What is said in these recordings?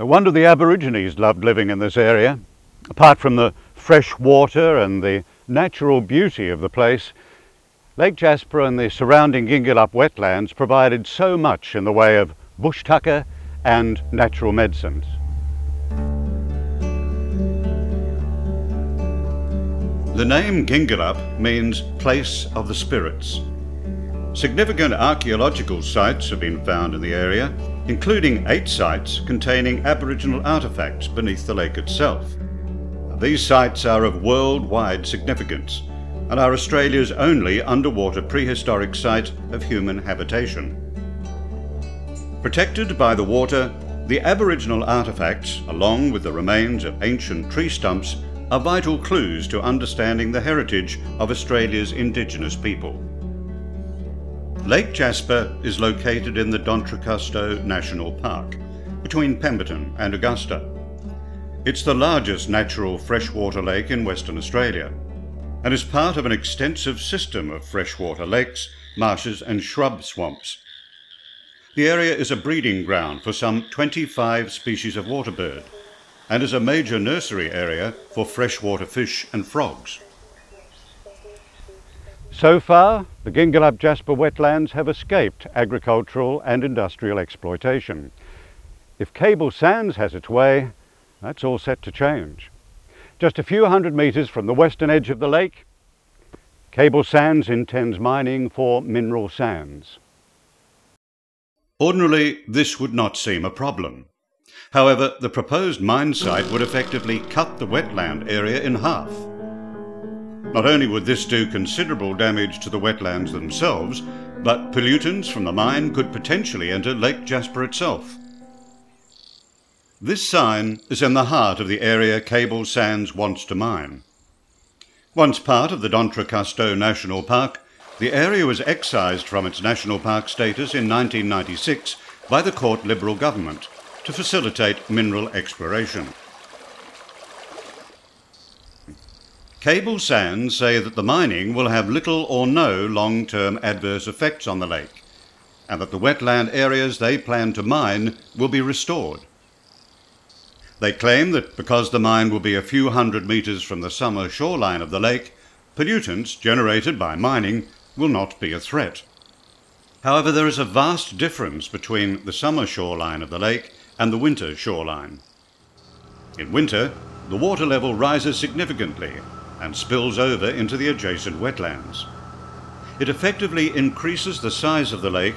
wonder the Aborigines loved living in this area. Apart from the fresh water and the natural beauty of the place, Lake Jasper and the surrounding Gingilup wetlands provided so much in the way of bush tucker and natural medicines. The name Gingilup means place of the spirits. Significant archaeological sites have been found in the area, including 8 sites containing Aboriginal artefacts beneath the lake itself. These sites are of worldwide significance and are Australia's only underwater prehistoric site of human habitation. Protected by the water, the Aboriginal artefacts, along with the remains of ancient tree stumps, are vital clues to understanding the heritage of Australia's Indigenous people. Lake Jasper is located in the Ecological National Park, between Pemberton and Augusta. It's the largest natural freshwater lake in Western Australia, and is part of an extensive system of freshwater lakes, marshes and shrub swamps. The area is a breeding ground for some 25 species of water bird, and is a major nursery area for freshwater fish and frogs. So far, the Gingilup Jasper wetlands have escaped agricultural and industrial exploitation. If cable sands has its way, that's all set to change. Just a few hundred metres from the western edge of the lake, Cable Sands intends mining for mineral sands. Ordinarily, this would not seem a problem. However, the proposed mine site would effectively cut the wetland area in half. Not only would this do considerable damage to the wetlands themselves, but pollutants from the mine could potentially enter Lake Jasper itself. This sign is in the heart of the area Cable Sands wants to mine. Once part of the Ecological National Park, the area was excised from its national park status in 1996 by the Court Liberal government to facilitate mineral exploration. Cable Sands say that the mining will have little or no long-term adverse effects on the lake, and that the wetland areas they plan to mine will be restored. They claim that because the mine will be a few hundred metres from the summer shoreline of the lake, pollutants generated by mining will not be a threat. However, there is a vast difference between the summer shoreline of the lake and the winter shoreline. In winter, the water level rises significantly and spills over into the adjacent wetlands. It effectively increases the size of the lake,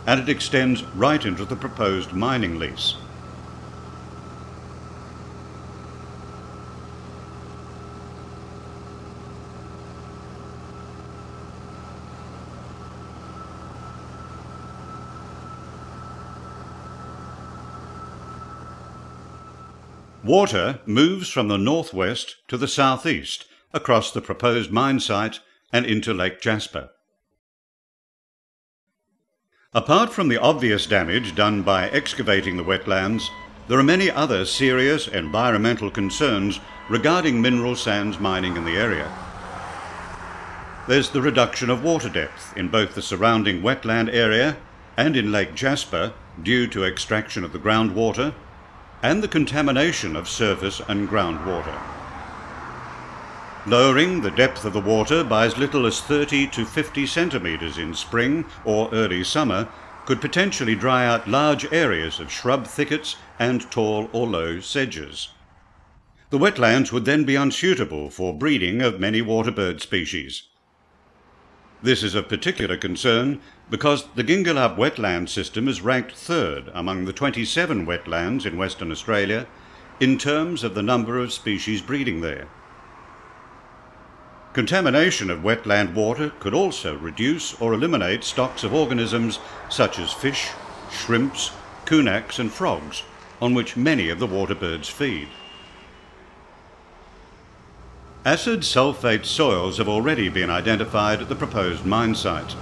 and it extends right into the proposed mining lease. Water moves from the northwest to the southeast across the proposed mine site and into Lake Jasper. Apart from the obvious damage done by excavating the wetlands, there are many other serious environmental concerns regarding mineral sands mining in the area. There's the reduction of water depth in both the surrounding wetland area and in Lake Jasper due to extraction of the groundwater, and the contamination of surface and groundwater. Lowering the depth of the water by as little as 30 to 50 centimetres in spring or early summer could potentially dry out large areas of shrub thickets and tall or low sedges. The wetlands would then be unsuitable for breeding of many water bird species. This is of particular concern because the Gingilup wetland system is ranked 3rd among the 27 wetlands in Western Australia in terms of the number of species breeding there. Contamination of wetland water could also reduce or eliminate stocks of organisms such as fish, shrimps, kunaks and frogs, on which many of the water birds feed. Acid sulfate soils have already been identified at the proposed mine site.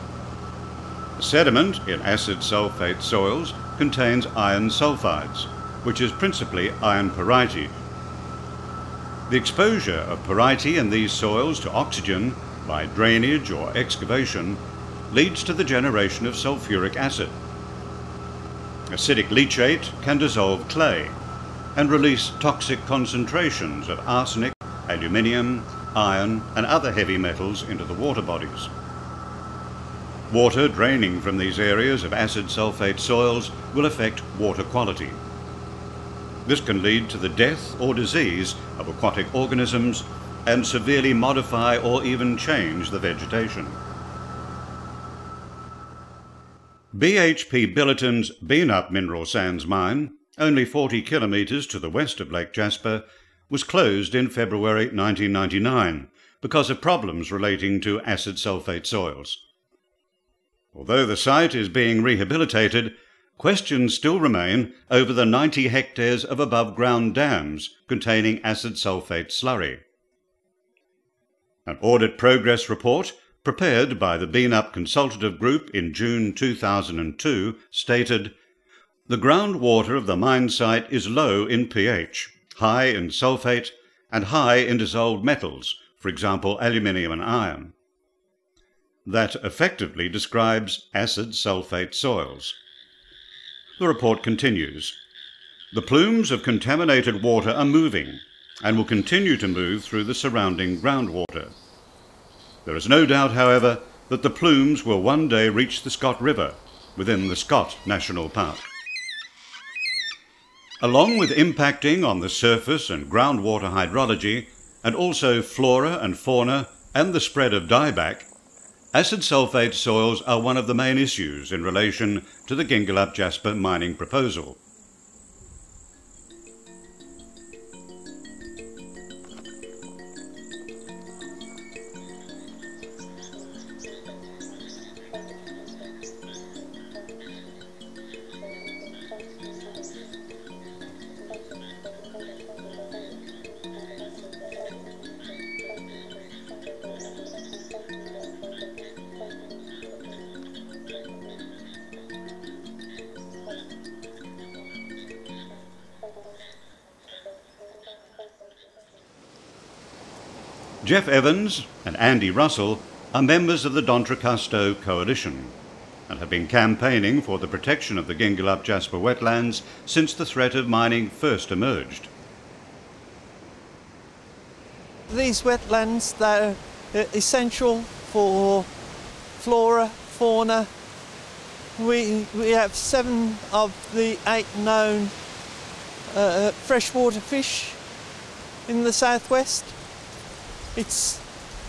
Sediment in acid sulfate soils contains iron sulfides, which is principally iron pyritite. The exposure of pyritite in these soils to oxygen by drainage or excavation leads to the generation of sulfuric acid. Acidic leachate can dissolve clay, and release toxic concentrations of arsenic, aluminium, iron and other heavy metals into the water bodies. Water draining from these areas of acid sulfate soils will affect water quality. This can lead to the death or disease of aquatic organisms and severely modify or even change the vegetation. BHP Billiton's Gingilup mineral sands mine, only 40 kilometres to the west of Lake Jasper, was closed in February 1999 because of problems relating to acid sulfate soils. Although the site is being rehabilitated, questions still remain over the 90 hectares of above-ground dams containing acid sulfate slurry. An audit progress report prepared by the Gingilup Consultative Group in June 2002 stated, "The groundwater of the mine site is low in pH, high in sulfate and high in dissolved metals, for example aluminium and iron." That effectively describes acid sulfate soils. The report continues, "The plumes of contaminated water are moving and will continue to move through the surrounding groundwater. There is no doubt, however, that the plumes will one day reach the Scott River within the Scott National Park. Along with impacting on the surface and groundwater hydrology, and also flora and fauna and the spread of dieback, acid sulfate soils are one of the main issues in relation to the Gingilup Jasper mining proposal. Jeff Evans and Andy Russell are members of the D'Entrecasteaux Coalition and have been campaigning for the protection of the Gingilup Jasper wetlands since the threat of mining first emerged. These wetlands, they're essential for flora, fauna. We have 7 of the 8 known freshwater fish in the southwest. It's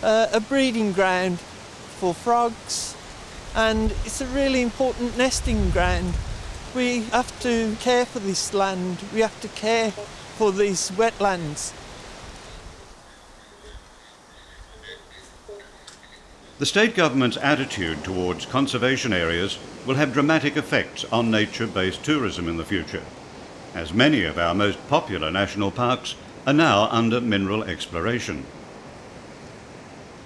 a breeding ground for frogs and it's a really important nesting ground. We have to care for this land, we have to care for these wetlands. The state government's attitude towards conservation areas will have dramatic effects on nature-based tourism in the future, as many of our most popular national parks are now under mineral exploration.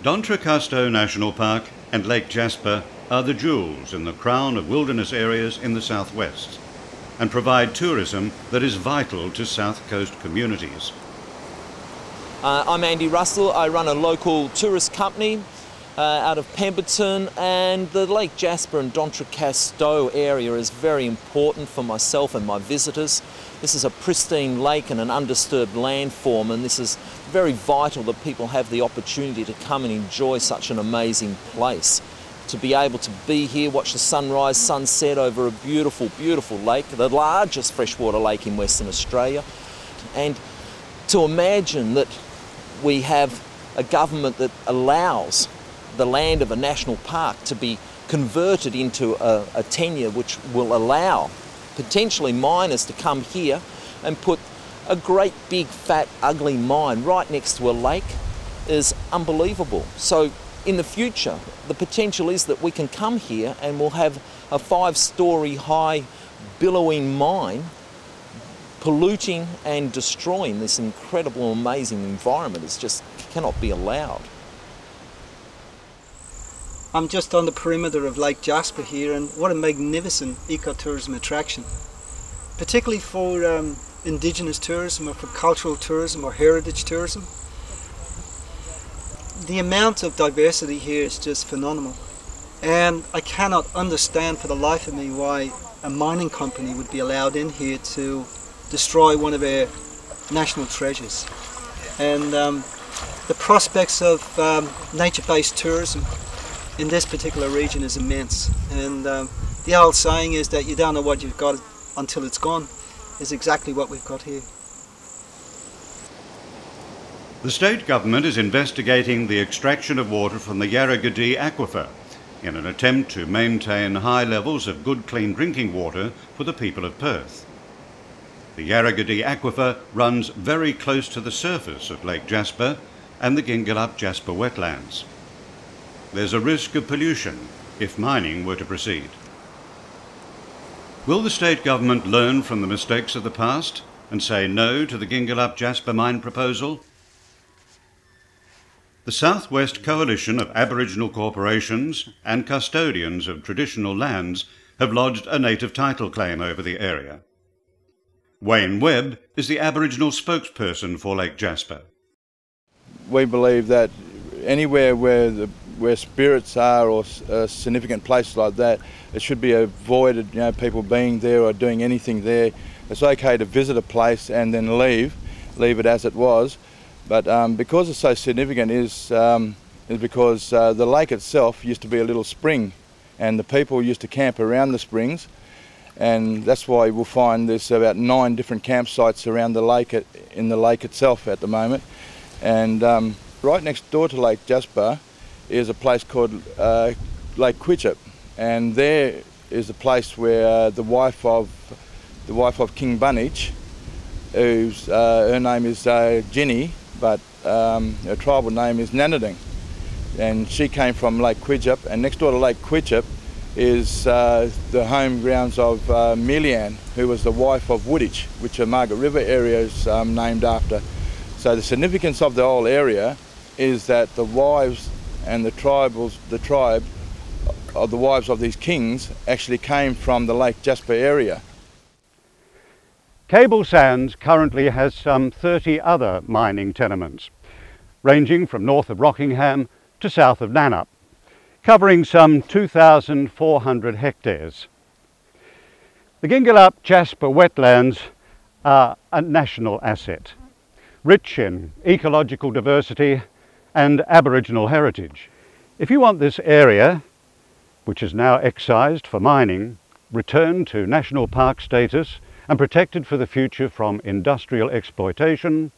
D'Entrecasteaux National Park and Lake Jasper are the jewels in the crown of wilderness areas in the southwest and provide tourism that is vital to South Coast communities. I'm Andy Russell. I run a local tourist company out of Pemberton, and the Lake Jasper and D'Entrecasteaux area is very important for myself and my visitors. This is a pristine lake and an undisturbed landform, and this is very vital that people have the opportunity to come and enjoy such an amazing place. To be able to be here, watch the sunrise, sunset over a beautiful, beautiful lake, the largest freshwater lake in Western Australia, and to imagine that we have a government that allows the land of a national park to be converted into a tenure which will allow potentially miners to come here and put a great big fat ugly mine right next to a lake is unbelievable. So in the future the potential is that we can come here and we'll have a 5-story high billowing mine polluting and destroying this incredible amazing environment. It just cannot be allowed. I'm just on the perimeter of Lake Jasper here, and what a magnificent ecotourism attraction, particularly for indigenous tourism or for cultural tourism or heritage tourism. The amount of diversity here is just phenomenal, and I cannot understand for the life of me why a mining company would be allowed in here to destroy one of our national treasures. And the prospects of nature-based tourism in this particular region is immense. And the old saying is that you don't know what you've got until it's gone, is exactly what we've got here. The state government is investigating the extraction of water from the Yarragadee aquifer in an attempt to maintain high levels of good clean drinking water for the people of Perth. The Yarragadee aquifer runs very close to the surface of Lake Jasper and the Gingilup Jasper wetlands. There's a risk of pollution if mining were to proceed. Will the state government learn from the mistakes of the past and say no to the Gingilup Jasper mine proposal? The Southwest Coalition of Aboriginal corporations and custodians of traditional lands have lodged a native title claim over the area. Wayne Webb is the Aboriginal spokesperson for Lake Jasper. We believe that anywhere where spirits are, or significant places like that, it should be avoided, people being there or doing anything there. It's okay to visit a place and then leave it as it was. But because it's so significant is because the lake itself used to be a little spring, and the people used to camp around the springs, and that's why we'll find there's about 9 different campsites around the lake, in the lake itself at the moment. And right next door to Lake Jasper is a place called Lake Quitchup, and there is a place where the wife of King Bunich, whose her name is Ginny, but her tribal name is Nanading, and she came from Lake Quitchup. And next door to Lake Quitchup is the home grounds of Milian, who was the wife of Wooditch, which the Margaret River area is named after. So the significance of the whole area is that the wives and the tribe of the wives of these kings actually came from the Lake Jasper area. Cable Sands currently has some 30 other mining tenements, ranging from north of Rockingham to south of Nannup, covering some 2,400 hectares. The Gingilup Jasper wetlands are a national asset, rich in ecological diversity and Aboriginal heritage. If you want this area, which is now excised for mining, returned to national park status and protected for the future from industrial exploitation,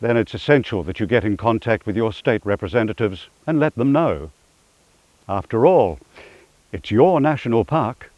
then it's essential that you get in contact with your state representatives and let them know. After all, it's your national park